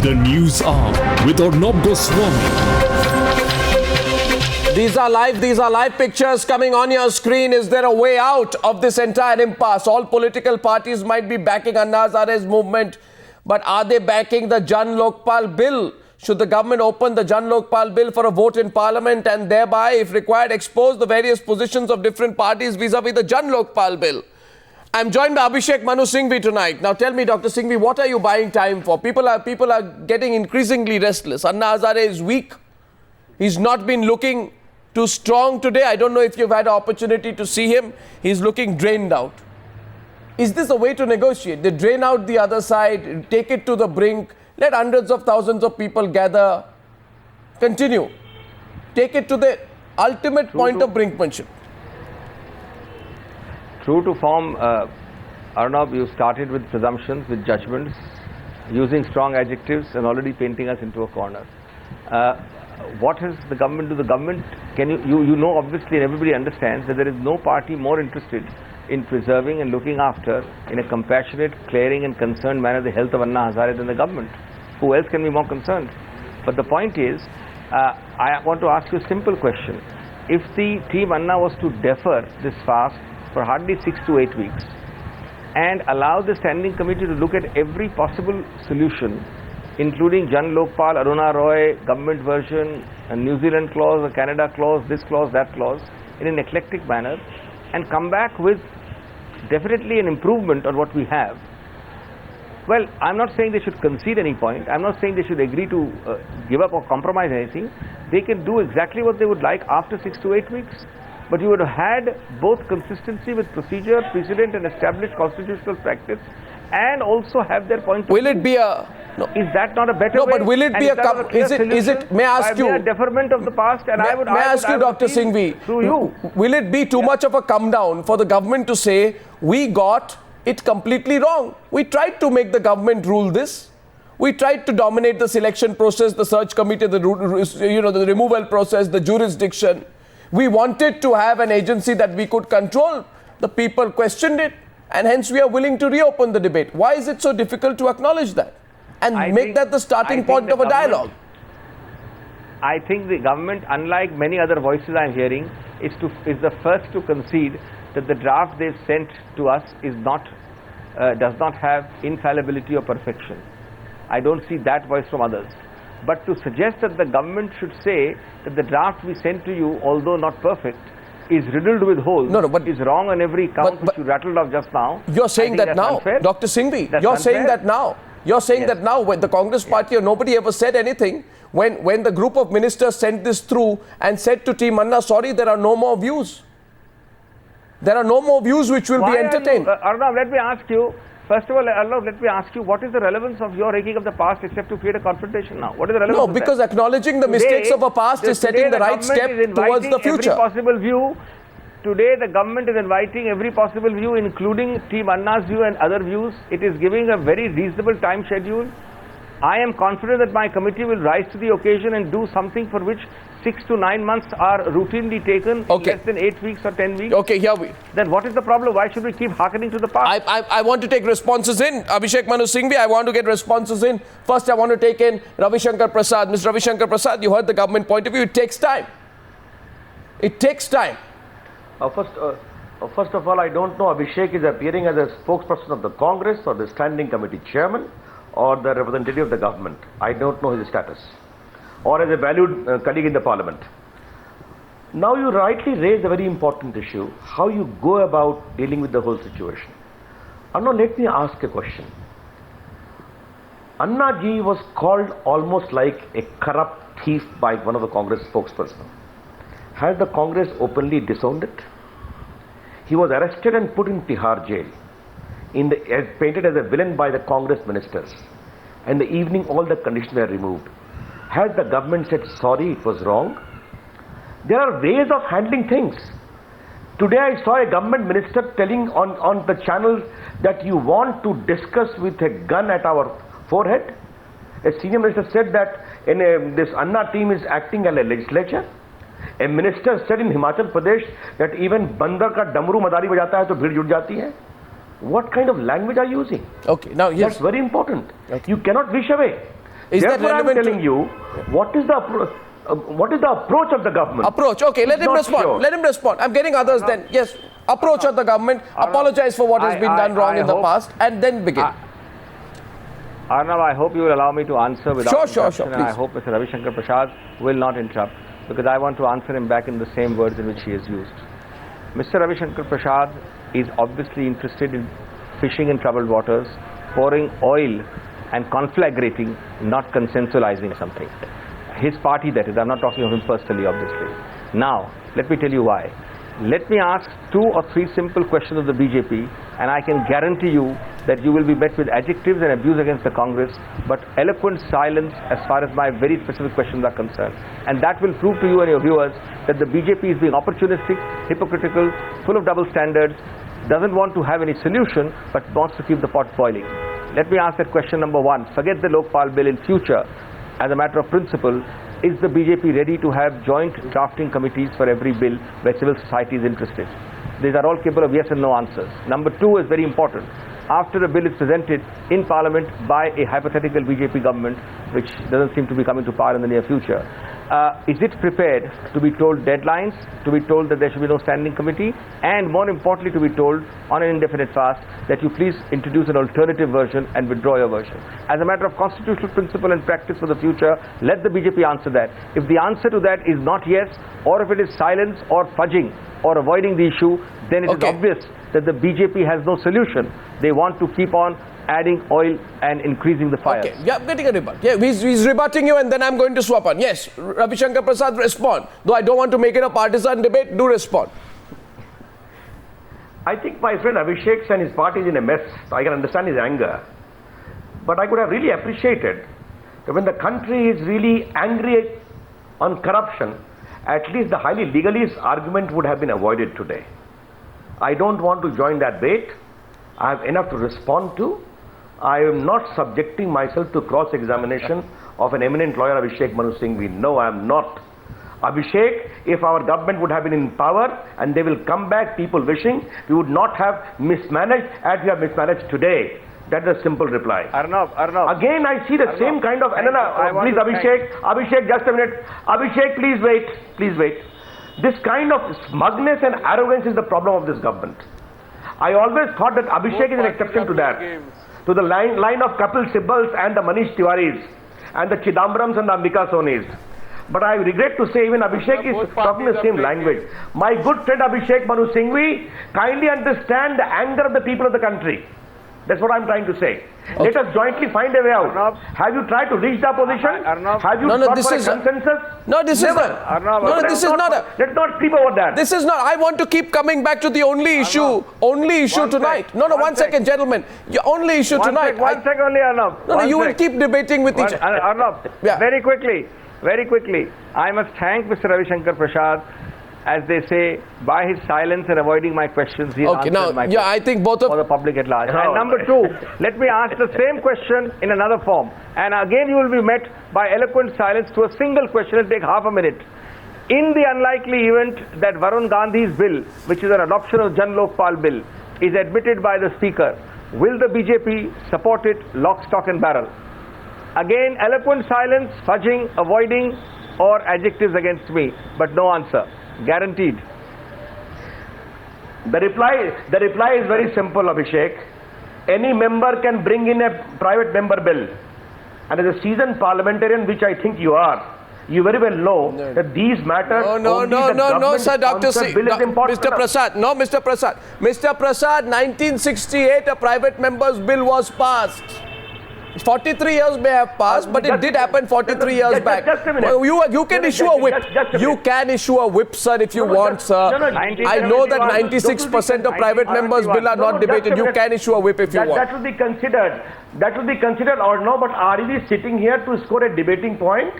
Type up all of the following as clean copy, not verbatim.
the news hour with Arnab Goswami. These are live pictures coming on your screen. Is there a way out of this entire impasse? All political parties might be backing Anna Hazare's movement, but are they backing the Jan Lokpal bill? Should the government open the Jan Lokpal bill for a vote in parliament and thereby, if required, expose the various positions of different parties vis-a-vis the Jan Lokpal bill? I'm joined by Abhishek Manu Singhvi tonight. Now tell me, Dr. Singhvi, what are you buying time for? People are getting increasingly restless. Anna Hazare is weak. He's not been looking too strong today. I don't know if you've had an opportunity to see him. He's looking drained out. Is this a way to negotiate? They drain out the other side, take it to the brink, let hundreds of thousands of people gather, continue. Take it to the ultimate point of brinkmanship. True to form, Arnab, you started with presumptions, with judgments, using strong adjectives and already painting us into a corner. What has the government do? The government, you know obviously, and everybody understands that there is no party more interested in preserving and looking after, in a compassionate, caring and concerned manner, the health of Anna Hazare than the government. Who else can be more concerned? But the point is, I want to ask you a simple question. If the team Anna was to defer this fast for hardly 6 to 8 weeks and allow the standing committee to look at every possible solution, including Jan Lokpal, Aruna Roy, government version, a New Zealand clause, a Canada clause, this clause, that clause, in an eclectic manner, and come back with definitely an improvement on what we have. Well, I'm not saying they should concede any point. I'm not saying they should agree to give up or compromise anything. They can do exactly what they would like after 6 to 8 weeks. But you would have had both consistency with procedure, precedent and established constitutional practice, and also have their point. Will it be a... No. Is that not a better way? No, but will it be is it, may I ask you... a deferment of the past, and I would ask you, Dr. Singhvi, through you. Will it be too much of a come down for the government to say, we got it completely wrong? We tried to make the government rule this. We tried to dominate the selection process, the search committee, the removal process, the jurisdiction. We wanted to have an agency that we could control. The people questioned it, and hence we are willing to reopen the debate. Why is it so difficult to acknowledge that and make that the starting point of a dialogue? I think the government, unlike many other voices I'm hearing, is the first to concede that the draft they've sent to us is not, does not have infallibility or perfection. I don't see that voice from others. But to suggest that the government should say that the draft we sent to you, although not perfect, is riddled with holes, but is wrong on every count which you rattled off just now. You're saying that now, unfair. Dr. Singhvi, you're saying that now. You're saying that now, when the Congress party or nobody ever said anything, when the group of ministers sent this through and said to Team Anna, sorry, there are no more views. There are no more views which will be entertained. Arnab, let me ask you, first of all, Arnab, let me ask you, what is the relevance of your raking of the past except to create a confrontation now? What is the relevance of that? No, because acknowledging the mistakes of a past is setting the right step towards the future. Every possible view. Today, the government is inviting every possible view, including Team Anna's view and other views. It is giving a very reasonable time schedule. I am confident that my committee will rise to the occasion and do something for which 6 to 9 months are routinely taken, less than 8 weeks or 10 weeks. Okay, here we... Then what is the problem? Why should we keep hearkening to the past? I want to take responses in. Abhishek Manu Singhvi, I want to get responses in. First, I want to take in Ravi Shankar Prasad. Mr. Ravi Shankar Prasad, you heard the government point of view. It takes time. It takes time. First of all, I don't know Abhishek is appearing as a spokesperson of the Congress or the Standing Committee Chairman or the representative of the government. I don't know his status. Or as a valued colleague in the Parliament. Now you rightly raise a very important issue, how you go about dealing with the whole situation. Now let me ask a question. Anna ji was called almost like a corrupt thief by one of the Congress spokespersons. Has the Congress openly disowned it? He was arrested and put in Tihar jail, painted as a villain by the Congress ministers. And the evening all the conditions were removed. Has the government said, sorry, it was wrong? There are ways of handling things. Today I saw a government minister telling on the channel that you want to discuss with a gun at our forehead. A senior minister said that this Anna team is acting as a legislature. A minister said in Himachal Pradesh that even bandar ka damru madari bajata hai to bhid jut jati hai. What kind of language are you using? Okay, now yes. That's very important. Okay. You cannot wish away. Is that Therefore, I'm relevant telling you, what is the approach of the government? approach? Okay, let It's him not respond. sure. Let him respond. I'm getting others then. Yes, approach of the government. Apologize for what has been done wrong in the hope- past, and then begin. Arnav, I hope you will allow me to answer without Sure, interruption, and I please. hope Mr. Ravi Shankar Prasad will not interrupt, because I want to answer him back in the same words in which he has used. Mr. Ravi Shankar Prasad is obviously interested in fishing in troubled waters, pouring oil and conflagrating, not consensualizing something. His party, that is. I'm not talking of him personally, obviously. Now, let me tell you why. Let me ask 2 or 3 simple questions of the BJP, and I can guarantee you that you will be met with adjectives and abuse against the Congress, but eloquent silence as far as my very specific questions are concerned. And that will prove to you and your viewers that the BJP is being opportunistic, hypocritical, full of double standards, doesn't want to have any solution, but wants to keep the pot boiling. Let me ask that question number 1. Forget the Lokpal bill in future. As a matter of principle, is the BJP ready to have joint drafting committees for every bill where civil society is interested? These are all capable of yes and no answers. Number 2 is very important. After a bill is presented in Parliament by a hypothetical BJP government, which doesn't seem to be coming to power in the near future, is it prepared to be told deadlines, to be told that there should be no standing committee, and more importantly to be told on an indefinite fast that you please introduce an alternative version and withdraw your version? As a matter of constitutional principle and practice for the future, let the BJP answer that. If the answer to that is not yes, or if it is silence or fudging or avoiding the issue, then it is obvious that the BJP has no solution. They want to keep on adding oil and increasing the fires. Okay, yeah, I'm getting a rebut. Yeah, he's rebutting you, and then I'm going to swap on. Yes, Ravi Shankar Prasad, respond. Though I don't want to make it a partisan debate, do respond. I think my friend Abhishek and his party is in a mess. I can understand his anger. But I could have really appreciated that when the country is really angry on corruption, at least the highly legalist argument would have been avoided today. I don't want to join that debate. I have enough to respond to. I am not subjecting myself to cross-examination of an eminent lawyer, Abhishek Manu Singhvi. No, I am not. Abhishek, if our government would have been in power and they will come back, people wishing, we would not have mismanaged as we have mismanaged today. That's a simple reply. Arnav. Again, I see the same kind of... Please, Abhishek, just a minute. Abhishek, please wait. This kind of smugness and arrogance is the problem of this government. I always thought that Abhishek is an exception to that. To the line of Kapil Sibbals and the Manish Tiwaris and the Chidambarams and the Ambika Sonis. But I regret to say even Abhishek is talking the same language. My good friend Abhishek Manu Singhvi, kindly understand the anger of the people of the country. That's what I'm trying to say. Okay. Let us jointly find a way out. Arnav, have you tried to reach the opposition? Have you No, sought this for is a consensus? No, this Never. is not. Arnav, No, this is not a. Let's not creep over that. This is not. I want to keep coming back to the only issue. Only issue tonight. No, one second, gentlemen. Your only issue tonight. One sec only, Arnav. No, you will keep debating with each other. Arnav, Yeah. very quickly. I must thank Mr. Ravi Shankar Prasad, as they say, by his silence and avoiding my questions. He Okay, now, my yeah, I think both of for the public at large. No. And number 2, let me ask the same question in another form. And again, you will be met by eloquent silence to a single question. It'll take half a minute. In the unlikely event that Varun Gandhi's bill, which is an adoption of Jan Lokpal bill, is admitted by the Speaker, will the BJP support it lock, stock and barrel? Again, eloquent silence, fudging, avoiding, or adjectives against me, but no answer. Guaranteed. The reply is very simple, Abhishek. Any member can bring in a private member bill. And as a seasoned parliamentarian, which I think you are, you very well know that these matters... No, sir, Dr. Singh. Mr. Prasad, no, Mr. Prasad. Mr. Prasad, 1968, a private member's bill was passed. 43 years may have passed, but it did happen 43 years back. Just a minute. You can issue a whip. You can issue a whip, sir, if you want, sir. I know that 96% of private members' bill are not debated. You can issue a whip if you want. That will be considered. That will be considered or no, but are we sitting here to score a debating point?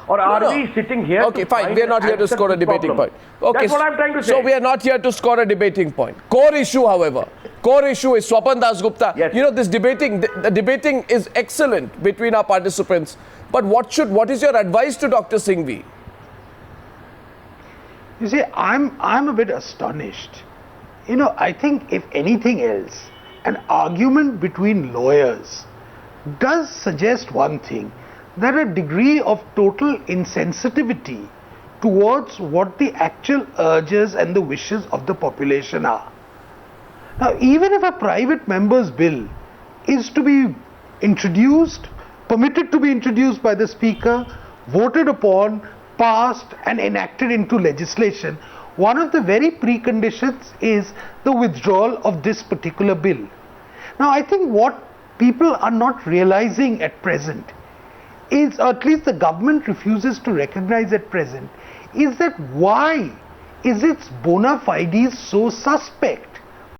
Or are we sitting here Okay, fine. We are not here to score a debating point. Okay, that's what I'm trying to say. So we are not here to score a debating point. Core issue, however, is Swapan Dasgupta. Yes. You know, this debating, the debating is excellent between our participants. But what is your advice to Dr. Singhvi? You see, I'm a bit astonished. You know, I think if anything else, an argument between lawyers does suggest one thing, that a degree of total insensitivity towards what the actual urges and the wishes of the population are. Now, even if a private member's bill is to be introduced, permitted to be introduced by the Speaker, voted upon, passed and enacted into legislation, one of the very preconditions is the withdrawal of this particular bill. Now, I think what people are not realizing at present is, or at least the government refuses to recognize at present, is that why is its bona fides so suspect?